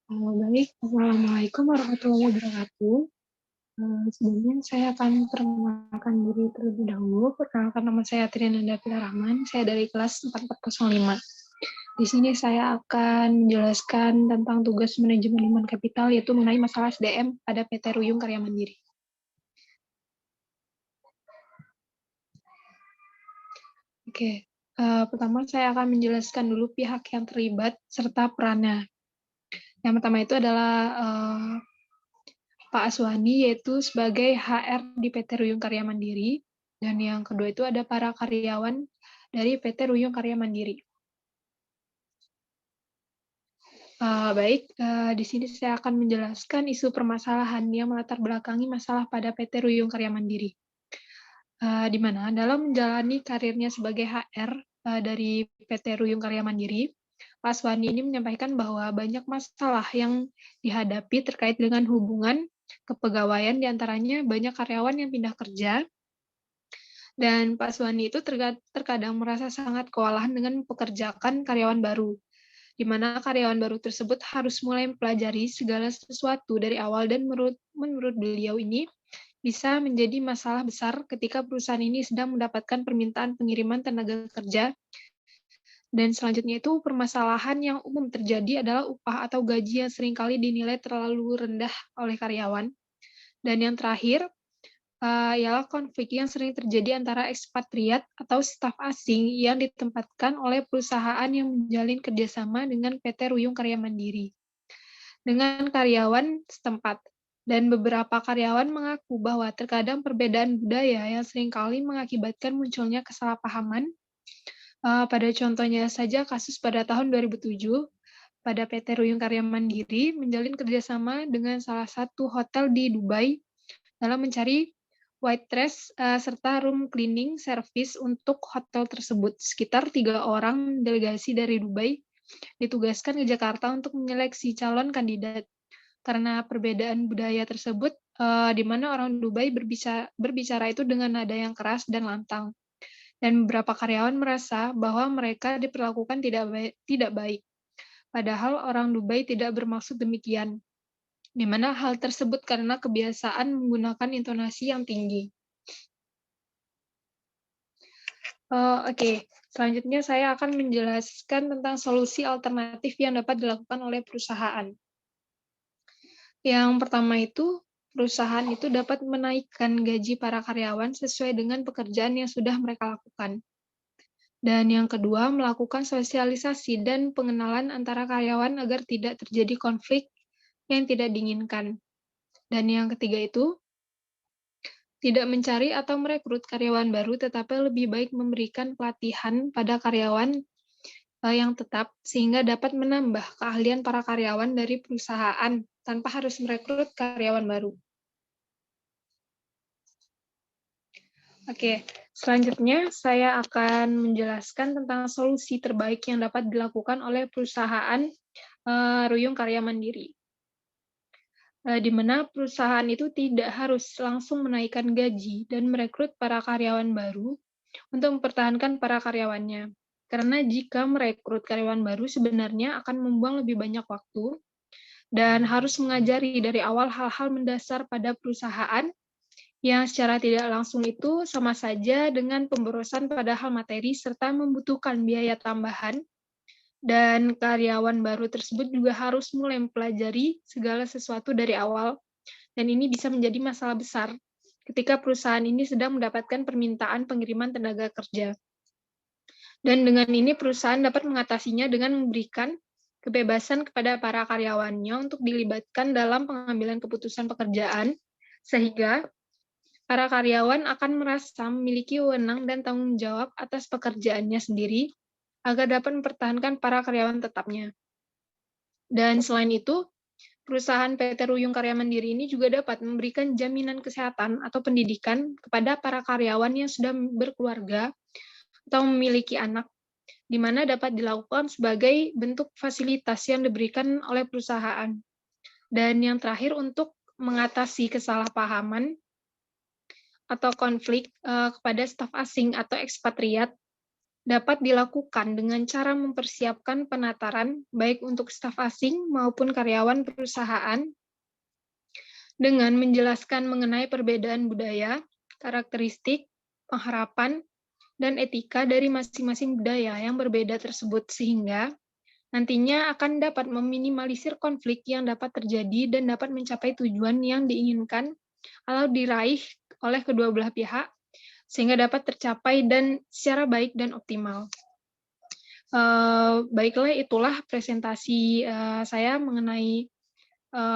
Baik, Assalamualaikum warahmatullahi wabarakatuh. Sebelumnya saya akan perkenalkan diri terlebih dahulu. Perkenalkan, nama saya Triana Davila Rahman, saya dari kelas 4405. Di sini saya akan menjelaskan tentang tugas manajemen human capital, yaitu mengenai masalah SDM pada PT Ruyung Karya Mandiri. Oke, pertama saya akan menjelaskan dulu pihak yang terlibat serta perannya. Yang pertama itu adalah Pak Aswani, yaitu sebagai HR di PT Ruyung Karya Mandiri, dan yang kedua itu ada para karyawan dari PT Ruyung Karya Mandiri. Di sini saya akan menjelaskan isu permasalahan yang melatar belakangi masalah pada PT Ruyung Karya Mandiri. Di mana dalam menjalani karirnya sebagai HR dari PT Ruyung Karya Mandiri, Pak Aswani ini menyampaikan bahwa banyak masalah yang dihadapi terkait dengan hubungan kepegawaian, diantaranya banyak karyawan yang pindah kerja, dan Pak Aswani itu terkadang merasa sangat kewalahan dengan mempekerjakan karyawan baru, di mana karyawan baru tersebut harus mulai mempelajari segala sesuatu dari awal, dan menurut beliau ini bisa menjadi masalah besar ketika perusahaan ini sedang mendapatkan permintaan pengiriman tenaga kerja. Dan selanjutnya itu permasalahan yang umum terjadi adalah upah atau gaji yang seringkali dinilai terlalu rendah oleh karyawan. Dan yang terakhir, ialah konflik yang sering terjadi antara ekspatriat atau staf asing yang ditempatkan oleh perusahaan yang menjalin kerjasama dengan PT Ruyung Karya Mandiri dengan karyawan setempat. Dan beberapa karyawan mengaku bahwa terkadang perbedaan budaya yang seringkali mengakibatkan munculnya kesalahpahaman. Pada contohnya saja kasus pada tahun 2007, pada PT Ruyung Karya Mandiri menjalin kerjasama dengan salah satu hotel di Dubai dalam mencari waitress serta room cleaning service untuk hotel tersebut. Sekitar 3 orang delegasi dari Dubai ditugaskan ke Jakarta untuk menyeleksi calon kandidat. Karena perbedaan budaya tersebut, di mana orang Dubai berbicara itu dengan nada yang keras dan lantang. Dan beberapa karyawan merasa bahwa mereka diperlakukan tidak baik. Padahal orang Dubai tidak bermaksud demikian, di mana hal tersebut karena kebiasaan menggunakan intonasi yang tinggi. Oke, selanjutnya saya akan menjelaskan tentang solusi alternatif yang dapat dilakukan oleh perusahaan. Yang pertama itu, perusahaan itu dapat menaikkan gaji para karyawan sesuai dengan pekerjaan yang sudah mereka lakukan. Dan yang kedua, melakukan sosialisasi dan pengenalan antara karyawan agar tidak terjadi konflik yang tidak diinginkan. Dan yang ketiga itu, tidak mencari atau merekrut karyawan baru, tetapi lebih baik memberikan pelatihan pada karyawan yang tetap, sehingga dapat menambah keahlian para karyawan dari perusahaan tanpa harus merekrut karyawan baru. Oke, selanjutnya saya akan menjelaskan tentang solusi terbaik yang dapat dilakukan oleh perusahaan Ruyung Karya Mandiri. Di mana perusahaan itu tidak harus langsung menaikkan gaji dan merekrut para karyawan baru untuk mempertahankan para karyawannya. Karena jika merekrut karyawan baru sebenarnya akan membuang lebih banyak waktu dan harus mengajari dari awal hal-hal mendasar pada perusahaan yang secara tidak langsung itu sama saja dengan pemborosan pada hal materi serta membutuhkan biaya tambahan. Dan karyawan baru tersebut juga harus mulai mempelajari segala sesuatu dari awal, dan ini bisa menjadi masalah besar ketika perusahaan ini sedang mendapatkan permintaan pengiriman tenaga kerja. Dan dengan ini perusahaan dapat mengatasinya dengan memberikan kebebasan kepada para karyawannya untuk dilibatkan dalam pengambilan keputusan pekerjaan, sehingga para karyawan akan merasa memiliki wewenang dan tanggung jawab atas pekerjaannya sendiri, agar dapat mempertahankan para karyawan tetapnya. Dan selain itu, perusahaan PT Ruyung Karya Mandiri ini juga dapat memberikan jaminan kesehatan atau pendidikan kepada para karyawan yang sudah berkeluarga atau memiliki anak, di mana dapat dilakukan sebagai bentuk fasilitas yang diberikan oleh perusahaan. Dan yang terakhir, untuk mengatasi kesalahpahaman atau konflik kepada staf asing atau ekspatriat, dapat dilakukan dengan cara mempersiapkan penataran baik untuk staf asing maupun karyawan perusahaan dengan menjelaskan mengenai perbedaan budaya, karakteristik, pengharapan, dan etika dari masing-masing budaya yang berbeda tersebut sehingga nantinya akan dapat meminimalisir konflik yang dapat terjadi dan dapat mencapai tujuan yang diinginkan atau diraih oleh kedua belah pihak sehingga dapat tercapai dan secara baik dan optimal. Baiklah, itulah presentasi saya mengenai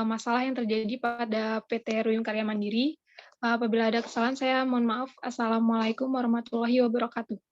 masalah yang terjadi pada PT Ruyung Karya Mandiri. Apabila ada kesalahan, saya mohon maaf. Assalamualaikum warahmatullahi wabarakatuh.